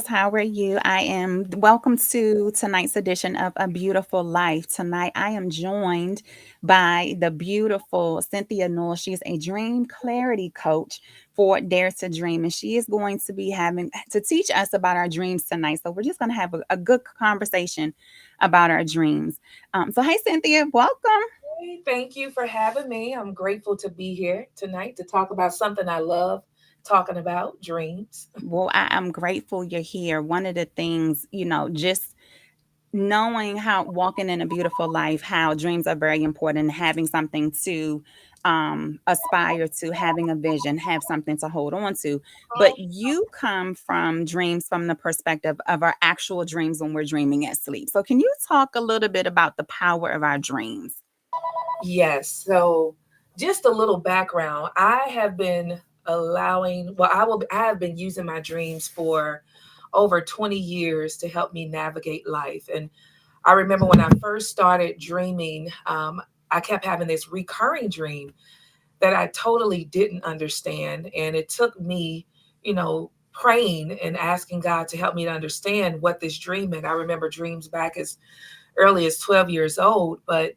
How are you? I am welcome to tonight's edition of A Beautiful Life. Tonight, I am joined by the beautiful Cynthia Newell. She is a dream clarity coach for Dare to Dream, and she is going to be having to teach us about our dreams tonight. So, we're just going to have a good conversation about our dreams. Hey, Cynthia, welcome. Hey, thank you for having me. I'm grateful to be here tonight to talk about something I love talking about dreams. Well, I am grateful you're here. One of the things, just knowing how walking in a beautiful life, how dreams are very important, having something to aspire to, having a vision, have something to hold on to. But you come from dreams from the perspective of our actual dreams when we're dreaming at sleep. So, can you talk a little bit about the power of our dreams? Yes, so just a little background. I have been using my dreams for over 20 years to help me navigate life. And I remember when I first started dreaming, I kept having this recurring dream that I totally didn't understand. And it took me, praying and asking God to help me to understand what this dream meant. I remember dreams back as early as 12 years old, but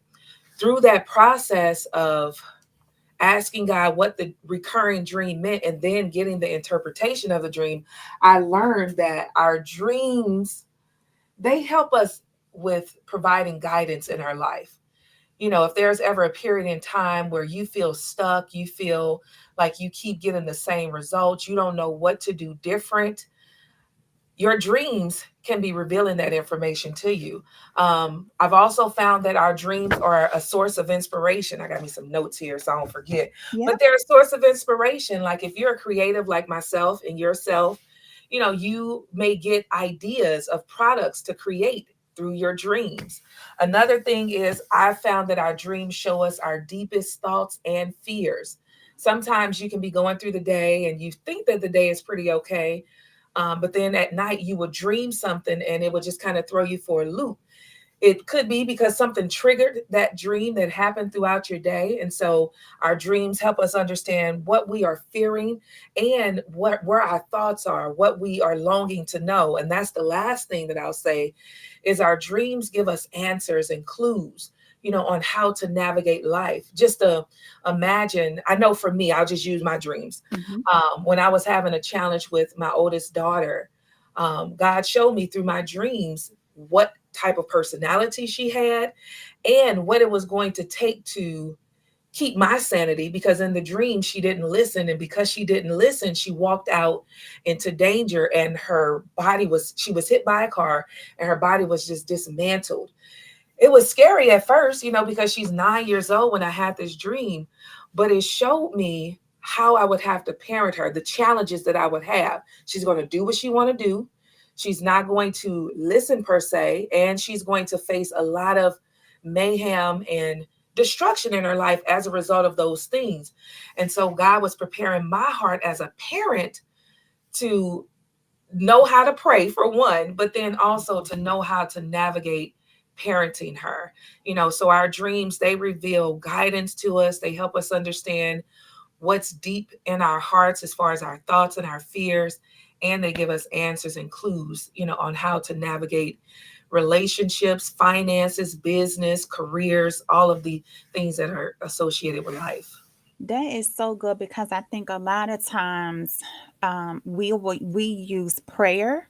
through that process of asking God what the recurring dream meant and then getting the interpretation of the dream, I learned that our dreams, they help us with providing guidance in our life. If there's ever a period in time where you feel stuck, you feel like you keep getting the same results, you don't know what to do different, your dreams can be revealing that information to you. I've also found that our dreams are a source of inspiration. I got me some notes here so I don't forget, but Yep. they're a source of inspiration. Like if you're a creative like myself and yourself, you may get ideas of products to create through your dreams. Another thing is, I found that our dreams show us our deepest thoughts and fears. Sometimes you can be going through the day and you think that the day is pretty okay, but then at night you would dream something and it would just kind of throw you for a loop. It could be because something triggered that dream that happened throughout your day. And so our dreams help us understand what we are fearing and where our thoughts are, what we are longing to know. And that's the last thing that I'll say is our dreams give us answers and clues, on how to navigate life. Just to imagine, I know for me, I'll just use my dreams. Hmm. When I was having a challenge with my oldest daughter, God showed me through my dreams what type of personality she had and what it was going to take to keep my sanity, because in the dream she didn't listen, and because she didn't listen, she walked out into danger and she was hit by a car and her body was just dismantled. It was scary at first, because she's 9 years old when I had this dream, but it showed me how I would have to parent her, the challenges that I would have. She's going to do what she want to do. She's not going to listen per se, and she's going to face a lot of mayhem and destruction in her life as a result of those things. And so God was preparing my heart as a parent to know how to pray for one, but then also to know how to navigate parenting her. So our dreams, they reveal guidance to us. They help us understand what's deep in our hearts as far as our thoughts and our fears. And they give us answers and clues, on how to navigate relationships, finances, business, careers, all of the things that are associated with life. That is so good because I think a lot of times we use prayer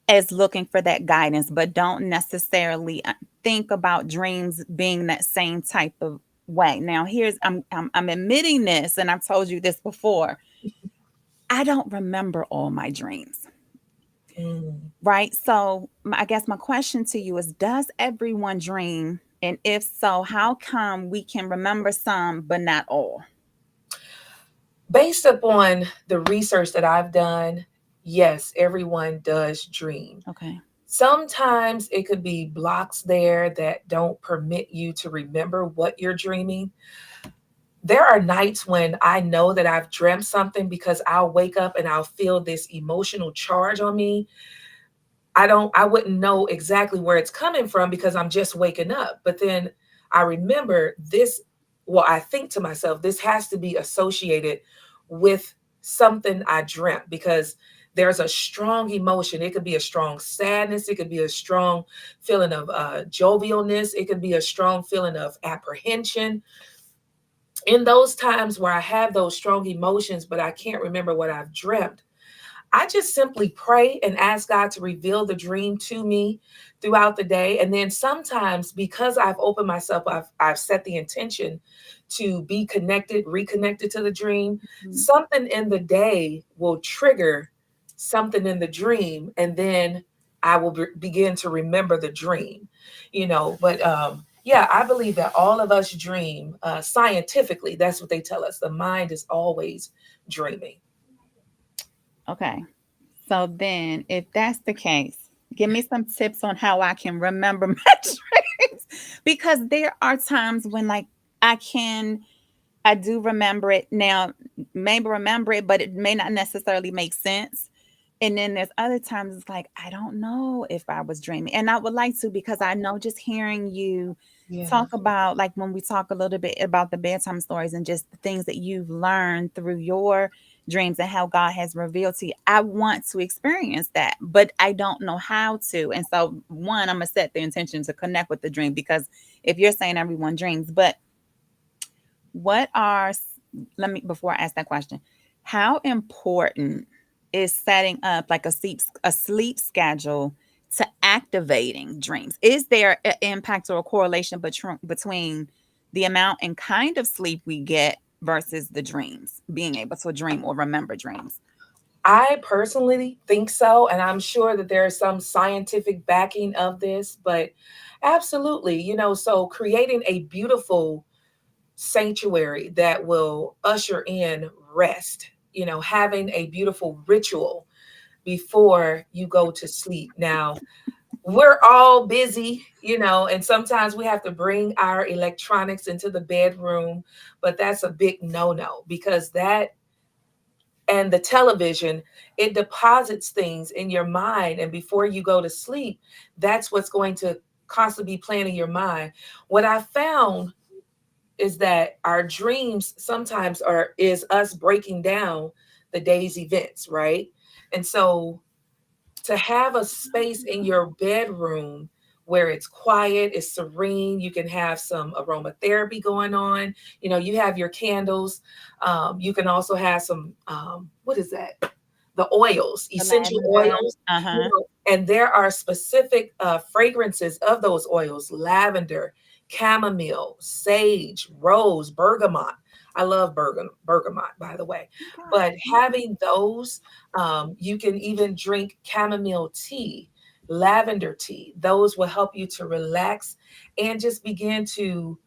as looking for that guidance, but don't necessarily think about dreams being that same type of way. Now, I'm admitting this, and I've told you this before. I don't remember all my dreams, Mm. right? So, I guess my question to you is: does everyone dream? And if so, how come we can remember some but not all? Based upon the research that I've done, yes, everyone does dream. Okay. Sometimes it could be blocks there that don't permit you to remember what you're dreaming. There are nights when I know that I've dreamt something because I'll wake up and I'll feel this emotional charge on me. I wouldn't know exactly where it's coming from because I'm just waking up. But then I remember this, well, I think to myself, this has to be associated with something I dreamt, because there's a strong emotion. It could be a strong sadness. It could be a strong feeling of jovialness. It could be a strong feeling of apprehension. In those times where I have those strong emotions, but I can't remember what I've dreamt, I just simply pray and ask God to reveal the dream to me throughout the day. And then sometimes, because I've opened myself, I've set the intention to be connected, reconnected to the dream. Mhm. Something in the day will trigger something in the dream, and then I will begin to remember the dream, But yeah, I believe that all of us dream scientifically. That's what they tell us. The mind is always dreaming. Okay. So then, if that's the case, give me some tips on how I can remember my dreams. Because there are times when, like, I can, I do remember it now, maybe remember it, but it may not necessarily make sense. And then there's other times it's like, I don't know if I was dreaming. And I would like to, because I know just hearing you Yeah. talk about, like, when we talk a little bit about the bedtime stories and just the things that you've learned through your dreams and how God has revealed to you, I want to experience that, but I don't know how to. And so, one, I'm going to set the intention to connect with the dream, because if you're saying everyone dreams, but what are, let me, before I ask that question, how important is setting up like a sleep schedule to activating dreams? Is there an impact or a correlation between the amount and kind of sleep we get versus the dreams, being able to dream or remember dreams? I personally think so, and I'm sure that there is some scientific backing of this, but absolutely, so creating a beautiful sanctuary that will usher in rest, having a beautiful ritual before you go to sleep. Now, we're all busy, and sometimes we have to bring our electronics into the bedroom, but that's a big no-no, because that and the television, it deposits things in your mind, and before you go to sleep, that's what's going to constantly be playing in your mind. What I found is that our dreams sometimes is us breaking down the day's events, right? And so to have a space in your bedroom where it's quiet, it's serene, you can have some aromatherapy going on. You have your candles. You can also have some, what is that? The oils, The essential lavender. oils, Uh-huh. and there are specific fragrances of those oils: lavender, chamomile, sage, rose, bergamot. I love bergamot, by the way. But Okay. having those, you can even drink chamomile tea, lavender tea. Those will help you to relax and just begin to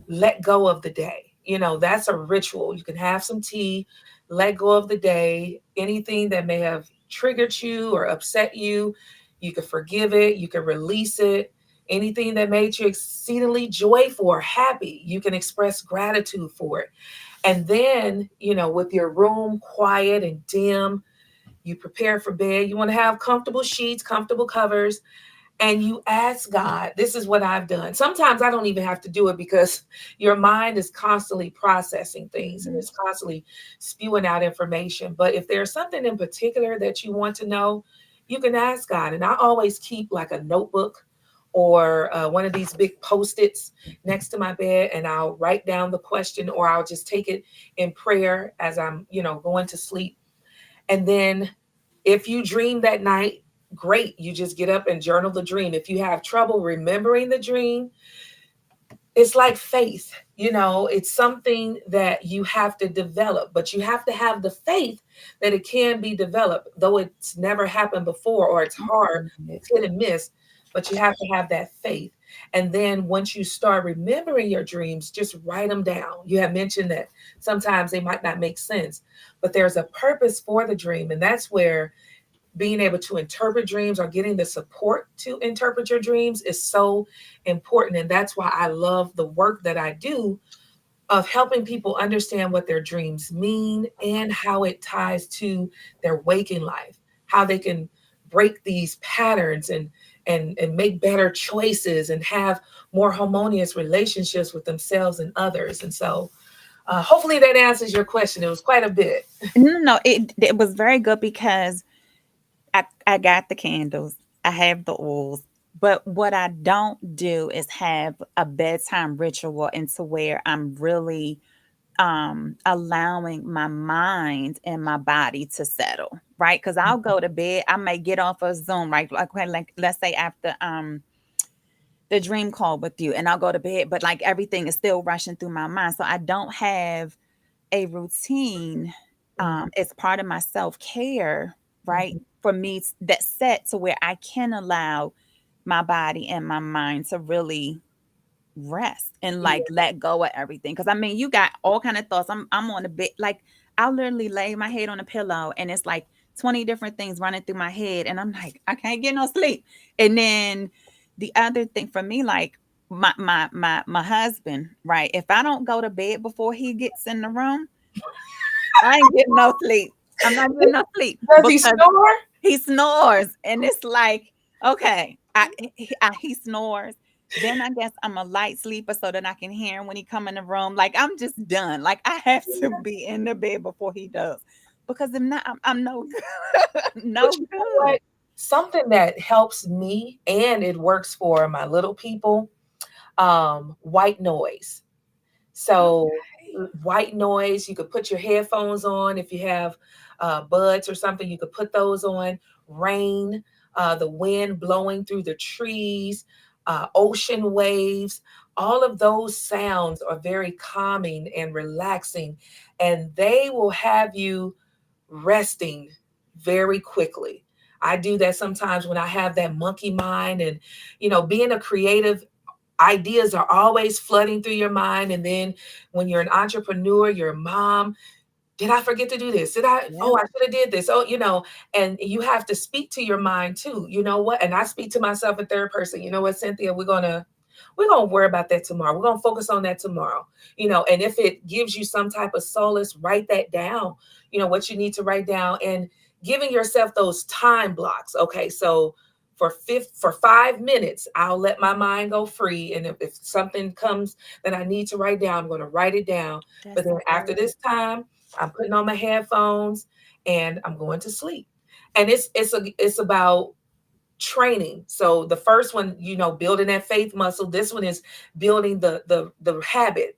let go of the day. That's a ritual. You can have some tea, let go of the day, anything that may have triggered you or upset you. You can forgive it, you can release it. Anything that made you exceedingly joyful or happy, you can express gratitude for it. And then, with your room quiet and dim, you prepare for bed. You want to have comfortable sheets, comfortable covers, and you ask God. This is what I've done. Sometimes I don't even have to do it, because your mind is constantly processing things and Mhm. it's constantly spewing out information. But if there's something in particular that you want to know, you can ask God. And I always keep like a notebook or one of these big post-its next to my bed, and I'll write down the question, or I'll just take it in prayer as I'm, going to sleep. And then if you dream that night, great. You just get up and journal the dream. If you have trouble remembering the dream, it's like faith. It's something that you have to develop, but you have to have the faith that it can be developed, though it's never happened before or it's hard, Mhm. it's hit and miss, but you have to have that faith. And then once you start remembering your dreams, just write them down. You have mentioned that sometimes they might not make sense, but there's a purpose for the dream. And that's where being able to interpret dreams or getting the support to interpret your dreams is so important. And that's why I love the work that I do of helping people understand what their dreams mean and how it ties to their waking life, how they can break these patterns and make better choices and have more harmonious relationships with themselves and others. And so Hopefully that answers your question. It was quite a bit. No, no, it was very good because I got the candles, I have the oils, but what I don't do is have a bedtime ritual into where I'm really allowing my mind and my body to settle, right? Because I'll go to bed, I may get off of Zoom, right? Like let's say after the dream call with you, and I'll go to bed, but like everything is still rushing through my mind. So I don't have a routine Mhm, as part of my self-care, right? mhm. For me that's set to where I can allow my body and my mind to really rest and Yeah. like let go of everything. Cause I mean, you got all kind of thoughts. I'm on the bed, like I'll literally lay my head on a pillow and it's like 20 different things running through my head. And I'm like, I can't get no sleep. And then the other thing for me, like my husband, right? If I don't go to bed before he gets in the room, I ain't getting no sleep. I'm not getting no sleep Does he because snore? he snores, and it's like, okay, he snores. Then I guess I'm a light sleeper so that I can hear him when he come in the room. Like I'm just done. Like I have to be in the bed before he does, because if not, I'm no good. But No you know good. what? Something that helps me and it works for my little people, white noise. So Okay. white noise, you could put your headphones on if you have buds or something, you could put those on. Rain, the wind blowing through the trees, ocean waves, all of those sounds are very calming and relaxing, and they will have you resting very quickly. I do that sometimes when I have that monkey mind, and being a creative, ideas are always flooding through your mind. And then when you're an entrepreneur, you're a mom, did I forget to do this? Did I? Oh, Yep. I should have did this. Oh, and you have to speak to your mind too. You know what? And I speak to myself in third person. You know what, Cynthia? We're gonna worry about that tomorrow. We're gonna focus on that tomorrow. And if it gives you some type of solace, write that down. What you need to write down, and giving yourself those time blocks. Okay, so for 5 minutes, I'll let my mind go free. And if something comes that I need to write down, I'm gonna write it down. But That's then after good. this time, I'm putting on my headphones and I'm going to sleep. And it's about training. So the first one, building that faith muscle. This one is building the habit,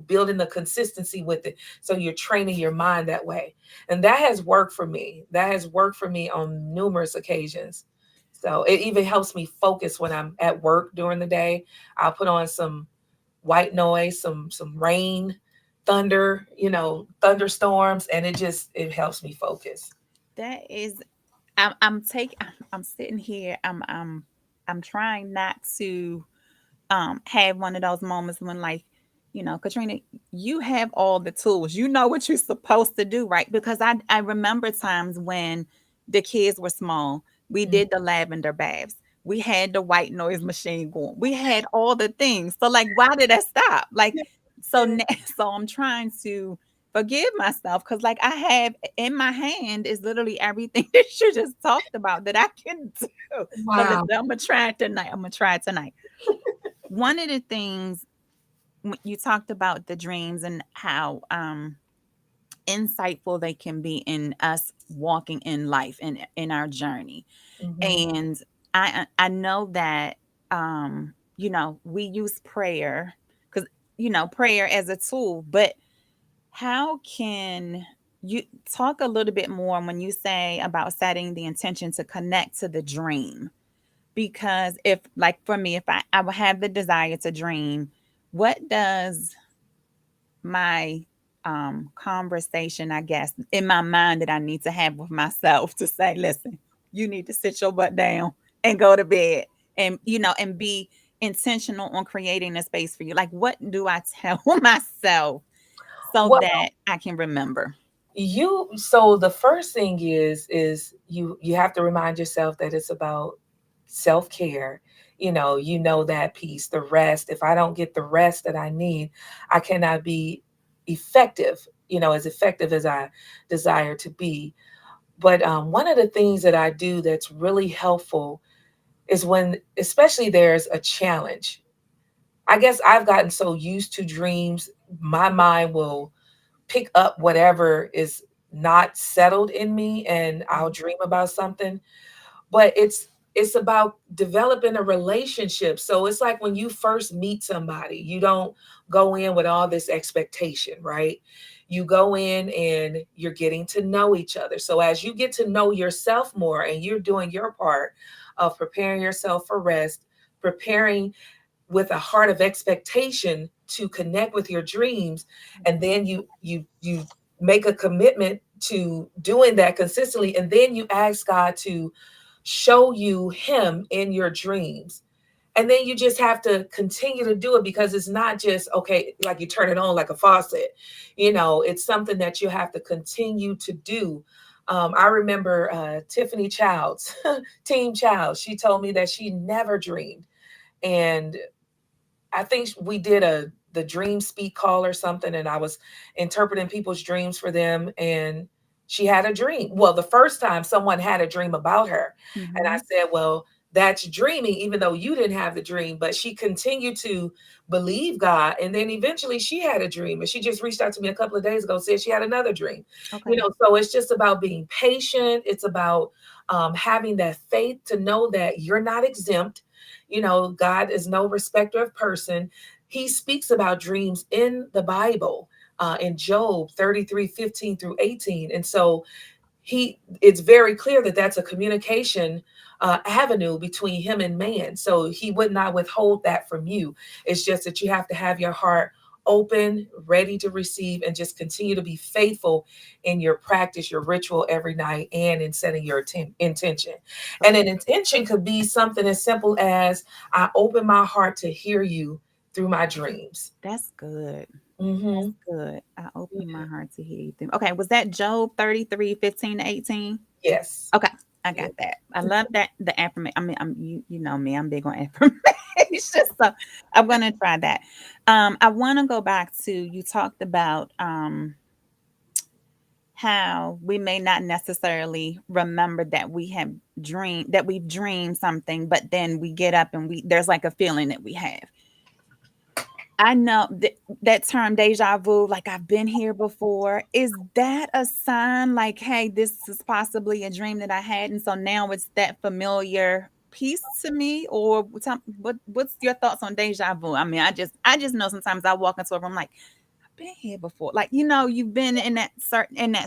building the consistency with it. So you're training your mind that way. And that has worked for me. That has worked for me on numerous occasions. So it even helps me focus when I'm at work during the day. I'll put on some white noise, some rain, thunder, thunderstorms, and it helps me focus. That is, I'm sitting here. I'm trying not to have one of those moments when like, Katrina, you have all the tools, you know what you're supposed to do, right? Because I remember times when the kids were small, we Mm. did the lavender baths, we had the white noise machine going, we had all the things, so like why did I stop? Like, Yeah, so yeah. so I'm trying to forgive myself because like I have in my hand is literally everything that you just talked about that I can do. So listen, Wow. I'm gonna try it tonight. I'm gonna try it tonight. One of the things you talked about the dreams and how insightful they can be in us walking in life and in our journey. Hmm. And I know that we use prayer because prayer as a tool, but how can you talk a little bit more when you say about setting the intention to connect to the dream? Because if like for me, if I would have the desire to dream, what does my conversation, I guess, in my mind that I need to have with myself to say, listen, you need to sit your butt down and go to bed, and and be intentional on creating a space for you. Like what do I tell myself so Well, that I can remember? so the first thing is you have to remind yourself that it's about self-care. You know that piece, the rest. If I don't get the rest that I need, I cannot be effective, as effective as I desire to be. But one of the things that I do that's really helpful is when, especially there's a challenge. I guess I've gotten so used to dreams my mind will pick up whatever is not settled in me, and I'll Mhm. dream about something. But it's about developing a relationship. So it's like when you first meet somebody, you don't go in with all this expectation, right? You go in and you're getting to know each other. So as you get to know yourself more and you're doing your part of preparing yourself for rest, preparing with a heart of expectation to connect with your dreams, and then you make a commitment to doing that consistently, and then you ask God to show you him in your dreams. And then you just have to continue to do it, because it's not just okay, like you turn it on like a faucet. It's something that you have to continue to do. I remember Tiffany Childs, Team Childs, she told me that she never dreamed. And I think we did the dream speak call or something, and I was interpreting people's dreams for them. And she had a dream. Well, the first time someone had a dream about her, and I Mhm. said, "Well, that's dreaming, even though you didn't have the dream." But she continued to believe God, and then eventually she had a dream, and she just reached out to me a couple of days ago, said she had another dream. Okay. So it's just about being patient. It's about having that faith to know that you're not exempt. God is no respecter of person. He speaks about dreams in the Bible, in Job 33:15 through 18. And so it's very clear that that's a communication avenue between him and man. So he would not withhold that from you. It's just that you have to have your heart open, ready to receive, and just continue to be faithful in your practice, your ritual every night, and in setting your intention. And an intention could be something as simple as, I open my heart to hear you through my dreams. That's good. That's Hmm. good. I open my Yeah. heart to hear you through. Okay, was that Job 33:15 to 18? Yes. Okay, I Yeah. got that. I love that the affirmation. I mean, you know me, I'm big on affirmation, so I'm gonna try that. I want to go back to you talked about how we may not necessarily remember that we've dreamed something, but then we get up and we there's like a feeling that we have. I know that term deja vu, like I've been here before. Is that a sign like, hey, this is possibly a dream that I had, and so now it's that familiar piece to me? Or what's your thoughts on deja vu? I mean, I just know sometimes I walk into a room like I've been here before. Like, you've been in that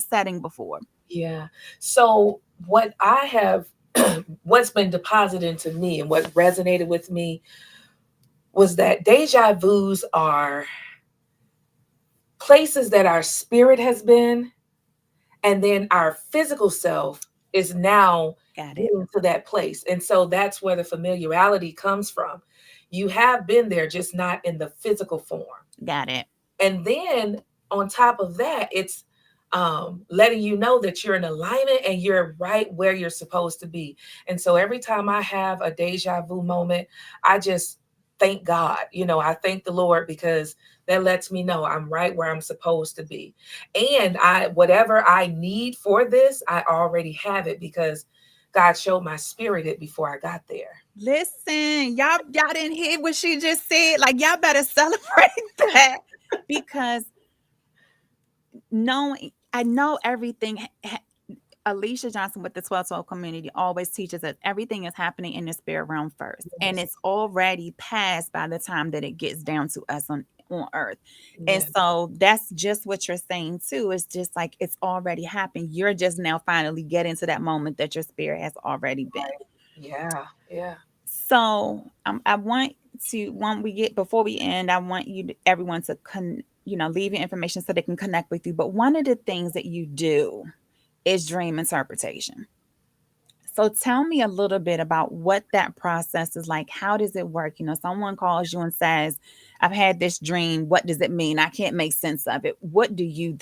setting before. Yeah. So what I have, what's been deposited into me and what resonated with me was that deja vus are places that our spirit has been, and then our physical self is now Got it. getting to that place. And so that's where the familiarity comes from. You have been there, just not in the physical form. Got it. And then on top of that, it's letting you know that you're in alignment and you're right where you're supposed to be. And so every time I have a deja vu moment, I just thank God. I thank the Lord, because that lets me know I'm right where I'm supposed to be. And whatever I need for this, I already have it, because God showed my spirit it before I got there. Listen, y'all didn't hear what she just said. Like, y'all better celebrate that because knowing I know everything. Alicia Johnson with the 1212 community always teaches us everything is happening in the spirit realm first, and Yes. it's already passed by the time that it gets down to us on earth. And Yes. so that's just what you're saying too. It's just like it's already happened. You're just now finally getting to that moment that your spirit has already been. Right. Yeah. Yeah. So I want to when we get before we end, I want everyone to leave your information so they can connect with you. But one of the things that you do is dream interpretation. So tell me a little bit about what that process is like. How does it work? Someone calls you and says, I've had this dream. What does it mean? I can't make sense of it. What do you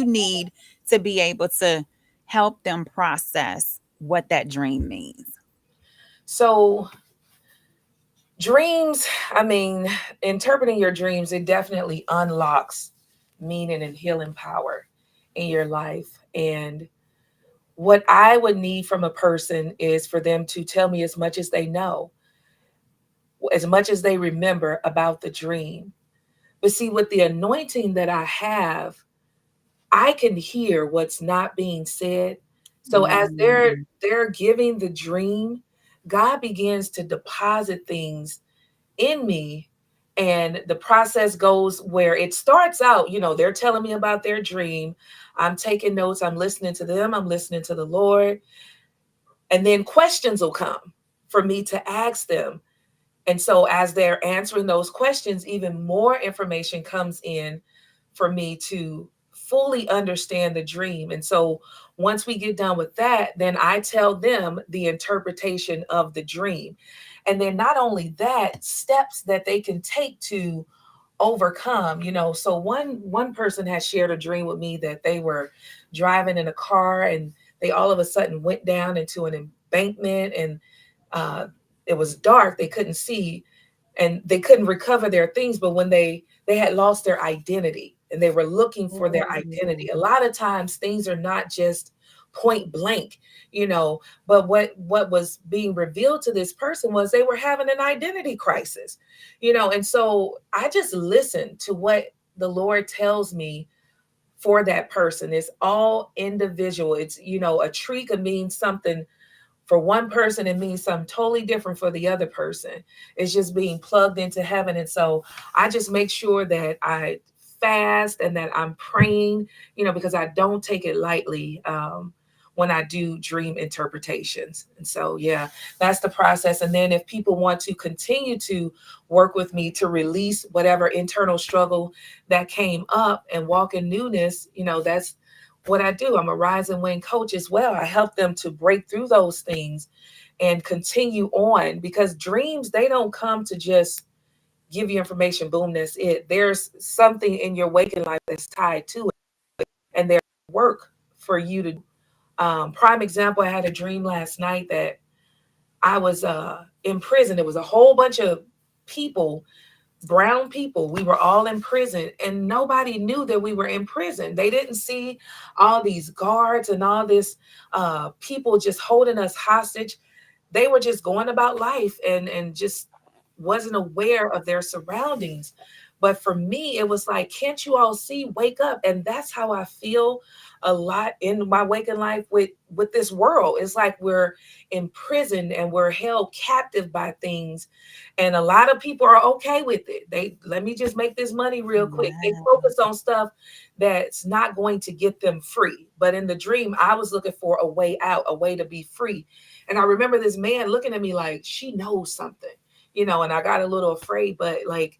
need to be able to help them process what that dream means? So dreams, I mean, interpreting your dreams, it definitely unlocks meaning and healing power in your life. And what I would need from a person is for them to tell me as much as they know, as much as they remember about the dream. But see, with the anointing that I have, I can hear what's not being said. So as Mm. they're giving the dream, God begins to deposit things in me. And the process goes where it starts out, they're telling me about their dream. I'm taking notes, I'm listening to them, I'm listening to the Lord. And then questions will come for me to ask them. And so as they're answering those questions, even more information comes in for me to fully understand the dream. And so once we get done with that, then I tell them the interpretation of the dream. And then not only that, steps that they can take to overcome. So one person has shared a dream with me that they were driving in a car and they all of a sudden went down into an embankment, and uh, it was dark, they couldn't see, and they couldn't recover their things. But when they had lost their identity and they were looking for their Oh, identity, a lot of times things are not just point blank, you know but what was being revealed to this person was they were having an identity crisis. And so I just listen to what the Lord tells me for that person. It's all individual. It's, a tree could mean something for one person, it means something totally different for the other person. It's just being plugged into heaven. And so I just make sure that I fast and that I'm praying, because I don't take it lightly when I do dream interpretations. And so, yeah, that's the process. And then if people want to continue to work with me to release whatever internal struggle that came up and walk in newness, that's what I do. I'm a rise and win coach as well. I help them to break through those things and continue on, because dreams, they don't come to just give you information, boom, that's it. There's something in your waking life that's tied to it, and there's work for you to do. Prime example, I had a dream last night that I was in prison. It was a whole bunch of people, brown people. We were all in prison, and nobody knew that we were in prison. They didn't see all these guards and all this people just holding us hostage. They were just going about life and just wasn't aware of their surroundings. But for me, it was like, can't you all see? Wake up. And that's how I feel a lot in my waking life with this world. It's like we're imprisoned and we're held captive by things. And a lot of people are okay with it. They let me just make this money real quick. They wow. focus on stuff that's not going to get them free. But in the dream, I was looking for a way out, a way to be free. And I remember this man looking at me like, she knows something, and I got a little afraid. But like,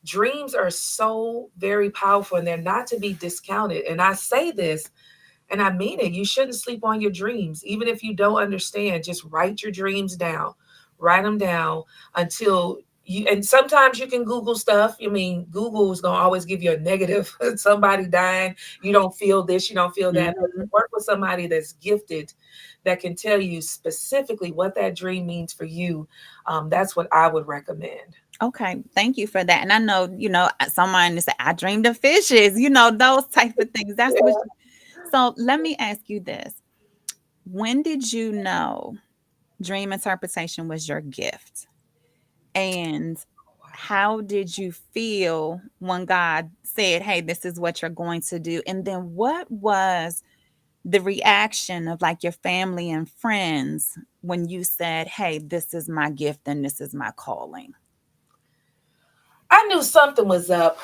dreams are so very powerful, and they're not to be discounted. And I say this and I mean it. You shouldn't sleep on your dreams. Even if you don't understand, just write your dreams down. Write them down until you, and sometimes you can Google stuff. I mean, Google is going to always give you a negative, somebody dying. You don't feel this, you don't feel that. But Mhm. work with somebody that's gifted that can tell you specifically what that dream means for you. That's what I would recommend. Okay, thank you for that. And I know, someone say, I dreamed of fishes, those type of things. That's what Yeah. so let me ask you this. When did you know dream interpretation was your gift? And how did you feel when God said, hey, this is what you're going to do? And then what was the reaction of like your family and friends when you said, hey, this is my gift and this is my calling? I knew something was up.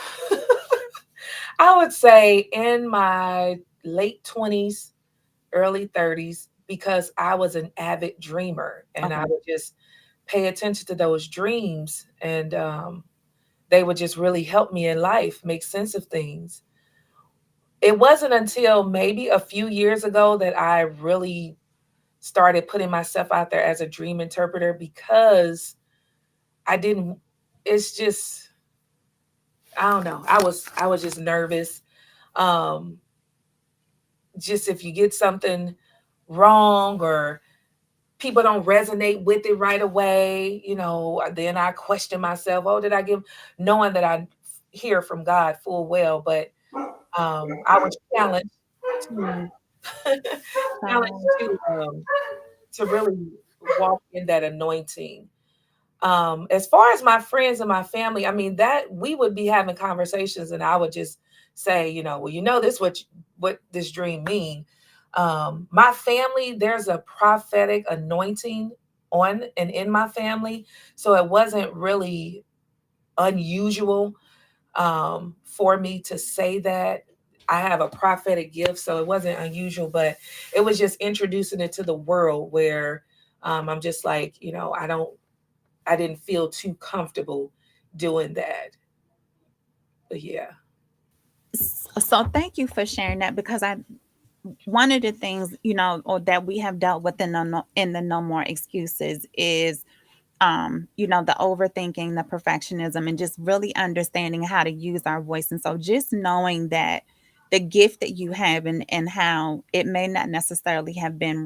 I would say in my late 20s, early 30s, because I was an avid dreamer and I Okay. would just pay attention to those dreams, and they would just really help me in life make sense of things. It wasn't until maybe a few years ago that I really started putting myself out there as a dream interpreter, because I didn't, it's just, I don't know. I was just nervous. Um, just if you get something wrong or people don't resonate with it right away, then I question myself, oh, did I give, knowing that I hear from God full well. But I was challenged to challenged So, to really walk in that anointing. As far as my friends and my family, I mean, that we would be having conversations, and I would just say, well, this what this dream mean. My family, there's a prophetic anointing on and in my family, so it wasn't really unusual for me to say that. I have a prophetic gift, so it wasn't unusual, but it was just introducing it to the world where I'm just like, I didn't feel too comfortable doing that. But yeah. So thank you for sharing that, because I one of the things, or that we have dealt with in the no more excuses is, the overthinking, the perfectionism, and just really understanding how to use our voice. And so just knowing that the gift that you have, and how it may not necessarily have been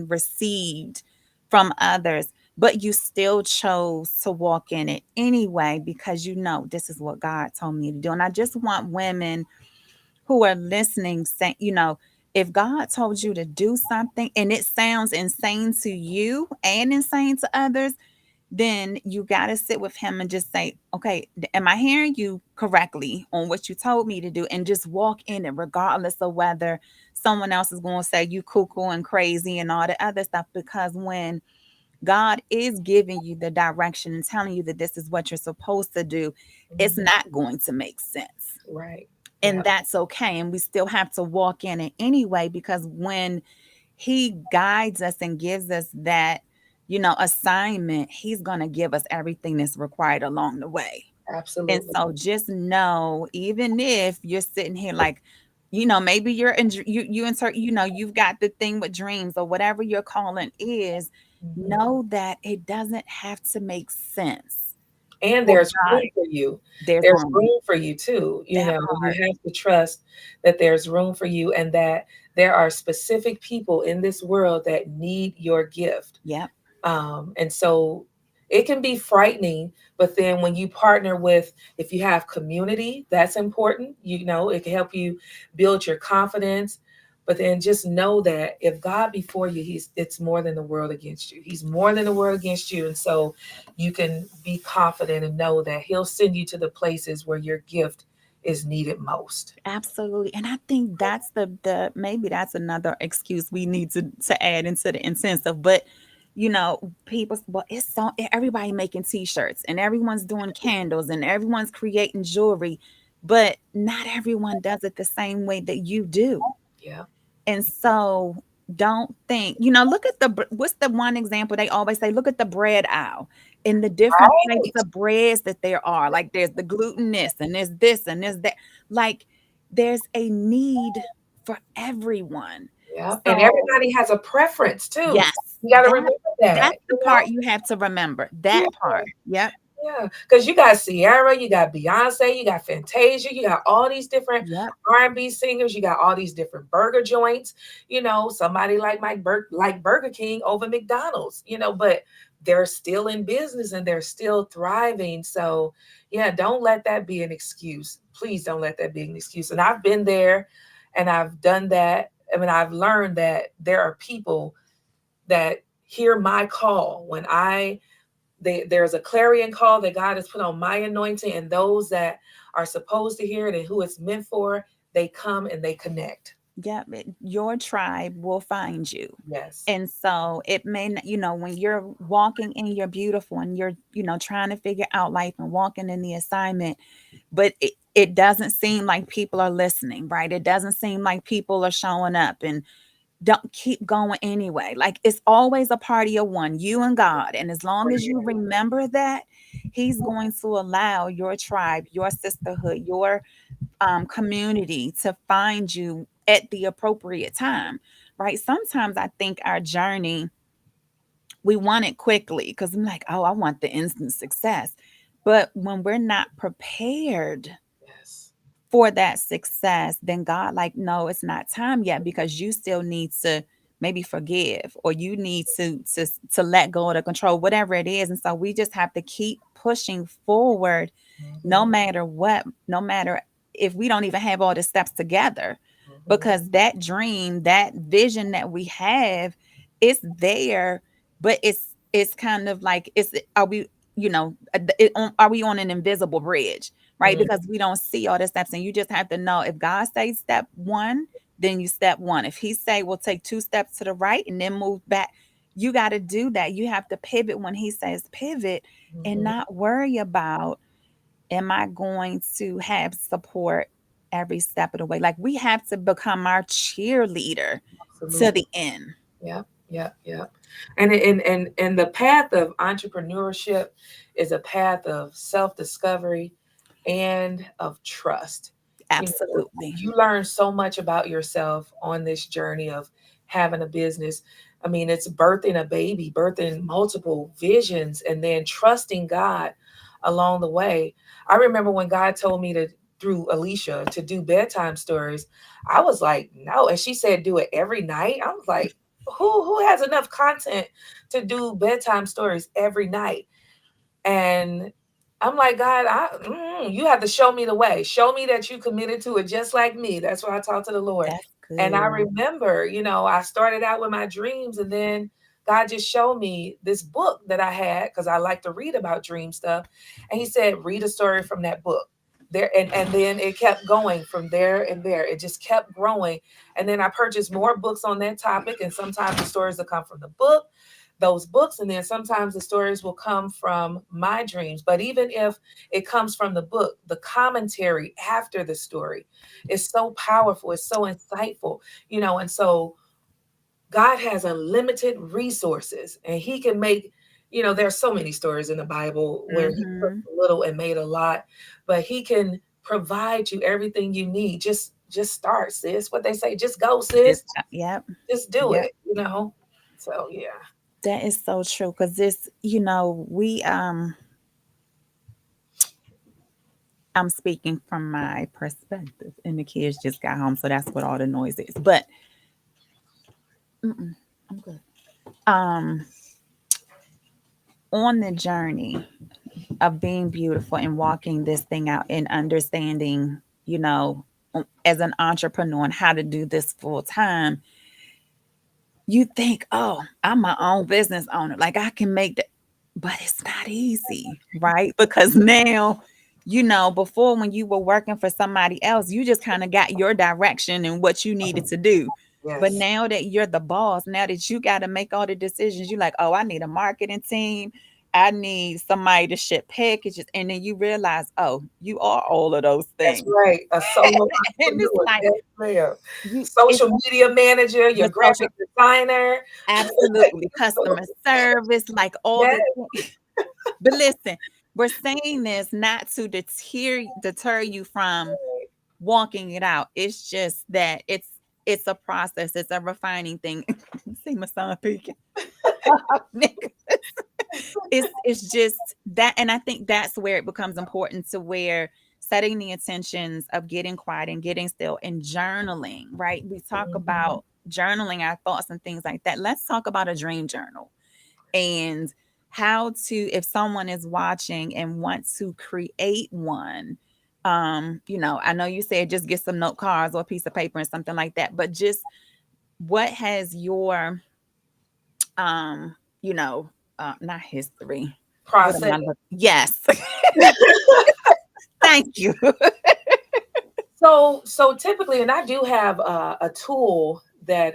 received from others, but you still chose to walk in it anyway, because this is what God told me to do. And I just want women who are listening, say, if God told you to do something and it sounds insane to you and insane to others, then you got to sit with him and just say, okay, am I hearing you correctly on what you told me to do? And just walk in it, regardless of whether someone else is going to say you cuckoo and crazy and all the other stuff. Because when God is giving you the direction and telling you that this is what you're supposed to do, it's Mhm. not going to make sense. Right. And Yep. that's okay. And we still have to walk in it anyway, because when he guides us and gives us that, assignment, he's going to give us everything that's required along the way. And Absolutely. so just know, even if you're sitting here like, maybe you're in, you insert, you've got the thing with dreams or whatever your calling is, Mhm. know that it doesn't have to make sense And for there's God. room for you. There's There's room. room for you too. That You part. have to trust that there's room for you and that there are specific people in this world that need your gift. Yep. And so it can be frightening, but then when you partner with, if you have community, that's important. It can help you build your confidence. But then just know that if God before you, it's more than the world against you. He's more than the world against you. And so you can be confident and know that He'll send you to the places where your gift is needed most. Absolutely. And I think that's the maybe that's another excuse we need to add into the incentive. But people, well, it's so everybody making t-shirts and everyone's doing candles and everyone's creating jewelry, but not everyone does it the same way that you do. Yeah. And so don't think, look at what's the one example they always say, look at the bread aisle and the different types Right. of breads that there are. Like there's the gluten and there's this and there's that. Like there's a need for everyone. Yeah. And So everybody has a preference too. yes, You got to that remember that, that's the part you have to remember. Yeah. That part. Yep. Yeah, because you got Sierra, you got Beyonce, you got Fantasia, you got all these different Yep. R&B singers, you got all these different burger joints. Somebody like like Burger King over McDonald's. But they're still in business and they're still thriving. So yeah, don't let that be an excuse. Please don't let that be an excuse. And I've been there, and I've done that. I mean, I've learned that there are people that hear my call when there's a clarion call that God has put on my anointing, and those that are supposed to hear it and who it's meant for, they come and they connect. Yep. Your tribe will find you. Yes. And so it may not, when you're walking in your beautiful and you're, trying to figure out life and walking in the assignment, but it doesn't seem like people are listening, right? It doesn't seem like people are showing up, and don't keep going anyway. Like it's always a party of one, you and God. And as long as you remember that, He's going to allow your tribe, your sisterhood, your community to find you at the appropriate time, right? Sometimes I think our journey, we want it quickly because I'm like, oh, I want the instant success. But when we're not prepared Yes. for that success, then God, like, no, it's not time yet, because you still need to maybe forgive, or you need to let go of the control, whatever it is. And so we just have to keep pushing forward, no Mhm. matter what, no matter if we don't even have all the steps together, Mhm. because that dream, that vision that we have, it's there, but it's kind of like, are we? are we on an invisible bridge, right? Mm, Because we don't see all the steps, and you just have to know if God says step one, then you step one. If He say we'll take two steps to the right and then move back, you got to do that. You have to pivot when He says pivot, and mhm, not worry about, am I going to have support every step of the way? Like, we have to become our cheerleader to absolutely. the end. Yeah, yeah, yeah. And the path of entrepreneurship is a path of self-discovery and of trust. You know, Absolutely. you learn so much about yourself on this journey of having a business. I mean, it's birthing a baby, birthing multiple visions, and then trusting God along the way. I remember when God told me to, through Alicia, to do bedtime stories. I was like, no. And she said, do it every night. I was like, who has enough content to do bedtime stories every night? And I'm like, God, you have to show me the way. Show me that you committed to it just like me. That's why I talk to the Lord. That's And I good. remember, I started out with my dreams, and then God just showed me this book that I had because I like to read about dream stuff. And He said, read a story from that book. There and then it kept going from there and there. It just kept growing. And then I purchased more books on that topic. And sometimes the stories will come from the book, those books, and then sometimes the stories will come from my dreams. But even if it comes from the book, the commentary after the story is so powerful, it's so insightful, and so God has unlimited resources, and He can make, there's so many stories in the Bible where He took Hmm. a little and made a lot, but He can provide you everything you need. Just start, sis. What they say, just go, sis. Just, yep. Just do Yep. it. So yeah. That is so true. Cause this, I'm speaking from my perspective, and the kids just got home, so that's what all the noise is. But mm-mm, I'm good. Um, on the journey of being beautiful and walking this thing out and understanding, as an entrepreneur and how to do this full time, you think, oh, I'm my own business owner. Like, I can make that, but it's not easy, right? Because now, before, when you were working for somebody else, you just kind of got your direction and what you needed to do. But Yes. now that you're the boss, now that you got to make all the decisions, you're like, oh, I need a marketing team. I need somebody to ship packages. And then you realize, oh, you are all of those That's things. right. A solo And it's entrepreneur. like, Yes, ma'am. it's Social media manager, your the social, graphic designer. absolutely, customer service, like all Yes, the. But listen, we're saying this not to deter you from walking it out. It's just that it's a process. It's a refining thing. See my son peeking. It's just that, and I think that's where it becomes important, to where setting the intentions of getting quiet and getting still and journaling, right? We talk mhm. about journaling our thoughts and things like that. Let's talk about a dream journal, and how to, if someone is watching and wants to create one. I know you said just get some note cards or a piece of paper and something like that, but just, what has your um you know not history, what am Process. I looking, yes. Thank you. So typically, and I do have a tool that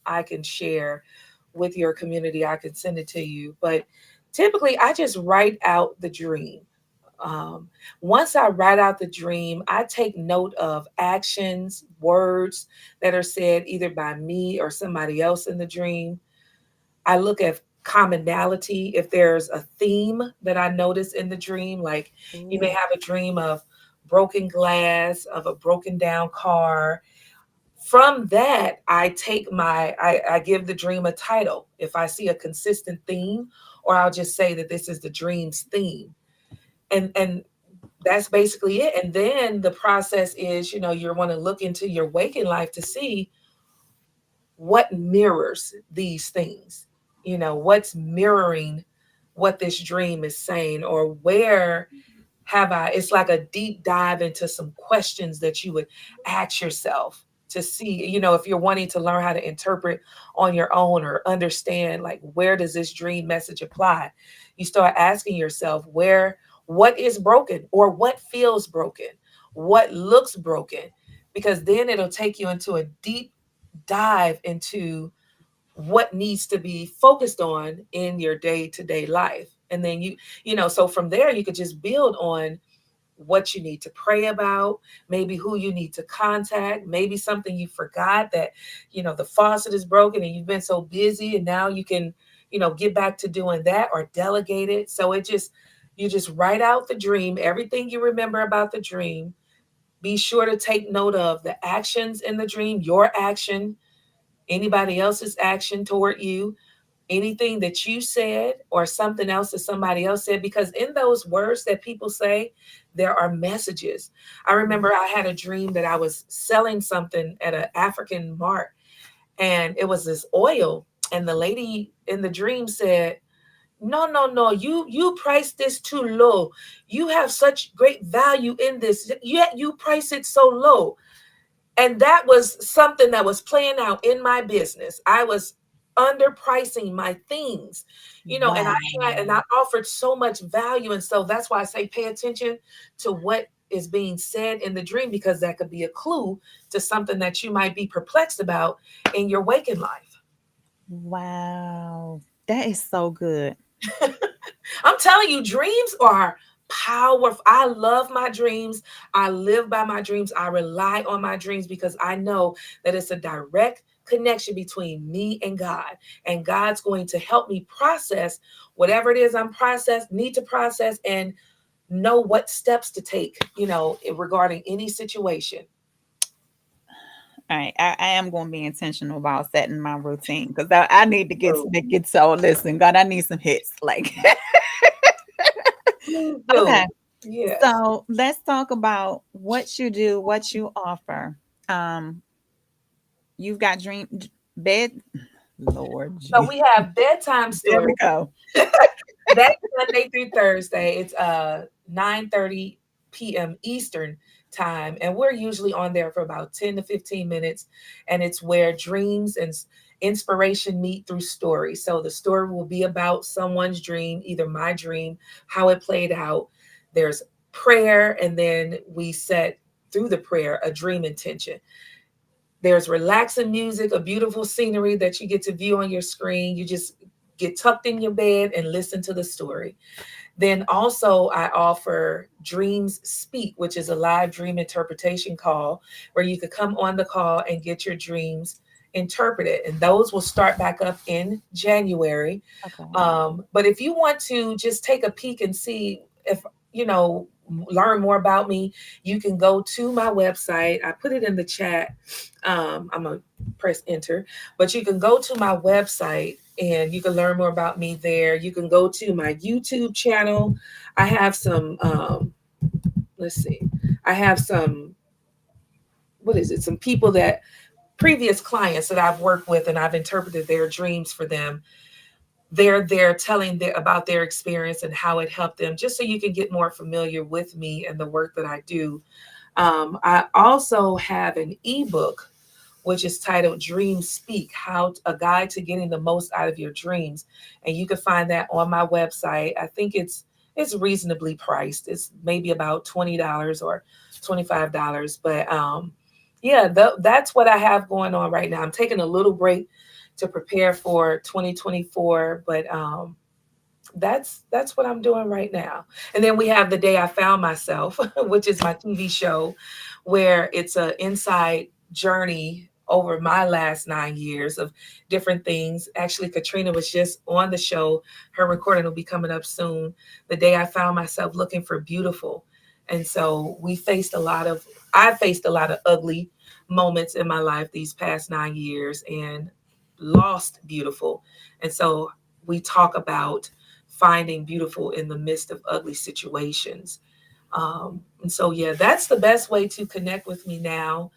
I can share with your community. I can send it to you, but typically, I just write out the dream. Um, Once I write out the dream, I take note of actions, words that are said either by me or somebody else in the dream. I look at commonality, if there's a theme that I notice in the dream, like you may Ooh. have a dream of broken glass, of a broken down car. From that, I give the dream a title. If I see a consistent theme, or I'll just say that this is the dream's theme. And that's basically it. And then the process is, you want to look into your waking life to see what mirrors these things, what's mirroring what this dream is saying, or where have I, it's like a deep dive into some questions that you would ask yourself to see, if you're wanting to learn how to interpret on your own or understand, like, where does this dream message apply? You start asking yourself, what is broken, or what feels broken, what looks broken, because then it'll take you into a deep dive into what needs to be focused on in your day-to-day life. And then so from there you could just build on what you need to pray about, maybe who you need to contact, maybe something you forgot, that the faucet is broken and you've been so busy, and now you can get back to doing that, or delegate it. So you just write out the dream, everything you remember about the dream. Be sure to take note of the actions in the dream, your action, anybody else's action toward you, anything that you said, or something else that somebody else said, because in those words that people say, there are messages. I remember I had a dream that I was selling something at an African mart, and it was this oil, and the lady in the dream said, no, no, no, you price this too low. You have such great value in this, yet you price it so low. And that was something that was playing out in my business. I was underpricing my things, and Wow. I offered so much value. And so that's why I say pay attention to what is being said in the dream, because that could be a clue to something that you might be perplexed about in your waking life. Wow. That is so good. I'm telling you, dreams are powerful. I love my dreams. I live by my dreams. I rely on my dreams, because I know that it's a direct connection between me and God. And God's going to help me process whatever it is need to process, and know what steps to take, regarding any situation. All right, I am going to be intentional about setting my routine, because I need to get so listen, God, I need some hits. Like, Please do. okay, Yes. so let's talk about what you do, what you offer. Um, you've got bed, Lord, So we have bedtime there stories. we go. That's Monday through Thursday. It's 9:30 p.m. Eastern time, and we're usually on there for about 10 to 15 minutes. And it's where dreams and inspiration meet through story. So the story will be about someone's dream, either my dream, how it played out. There's prayer, and then we set through the prayer a dream intention. There's relaxing music, a beautiful scenery that you get to view on your screen. You just get tucked in your bed and listen to the story. Then also, I offer Dreams Speak, which is a live dream interpretation call where you could come on the call and get your dreams interpreted. And those will start back up in January. Okay. But if you want to just take a peek and see if, you know, learn more about me, you can go to my website. I put it in the chat. I'm going to press enter, but you can go to my website and you can learn more about me there. You can go to my YouTube channel. I have some, let's see, I have some, what is it? Some people that previous clients that I've worked with, and I've interpreted their dreams for them. They're there telling about their experience and how it helped them, just so you can get more familiar with me and the work that I do. I also have an ebook which is titled Dream Speak: A Guide to Getting the Most Out of Your Dreams, and you can find that on my website. I think it's reasonably priced. It's maybe about $20 or $25, but yeah, that's what I have going on right now. I'm taking a little break to prepare for 2024, but that's what I'm doing right now. And then we have The Day I Found Myself, which is my TV show, where it's an inside journey over my last 9 years of different things. Actually, Katrina was just on the show. Her recording will be coming up soon. The day I found myself looking for beautiful. And so I faced a lot of ugly moments in my life these past 9 years, and lost beautiful. And so we talk about finding beautiful in the midst of ugly situations. And so, yeah, that's the best way to connect with me now.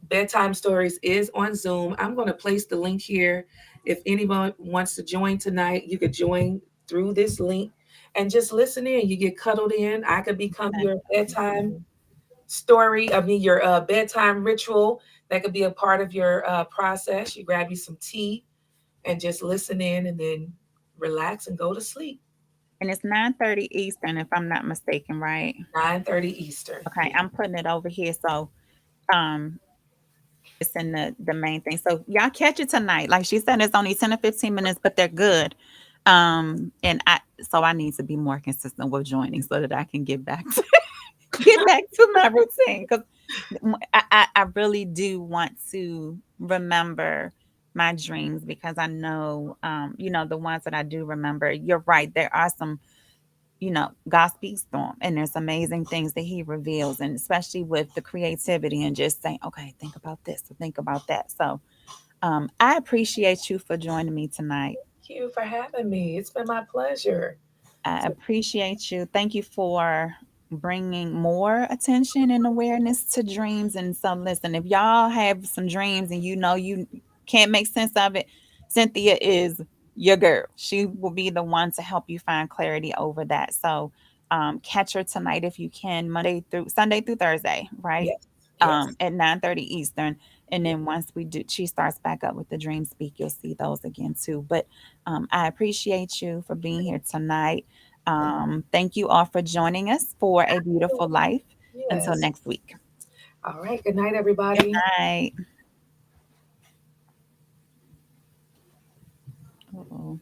Bedtime Stories is on Zoom. I'm going to place the link here. If anyone wants to join tonight, you could join through this link and just listen in. You get cuddled in. I could become Okay. your bedtime story, I mean, your bedtime ritual that could be a part of your process. You grab you some tea and just listen in and then relax and go to sleep. And it's 9:30 Eastern, if I'm not mistaken, right? 9:30 Eastern. Okay, I'm putting it over here. So, um, it's in the main thing. So y'all catch it tonight. Like she said, it's only 10 to 15 minutes, but they're good. And I need to be more consistent with joining so that I can get back to get back to my routine because I really do want to remember my dreams because I know, the ones that I do remember. You're right. There are some, God speaks to him, and there's amazing things that he reveals, and especially with the creativity and just saying, okay, think about this or think about that. So, I appreciate you for joining me tonight. Thank you for having me. It's been my pleasure. I appreciate you. Thank you for bringing more attention and awareness to dreams. And so, listen, if y'all have some dreams and you can't make sense of it, Cynthia is your girl. She will be the one to help you find clarity over that. So, catch her tonight if you can, Sunday through Thursday, right? Yes, yes. At 9:30 Eastern. And Yeah. then once she starts back up with the Dream Speak, you'll see those again too. But I appreciate you for being here tonight. Thank you all for joining us for A Beautiful Life. Until Yes. next week. All right. Good night, Good everybody. night. Uh-oh.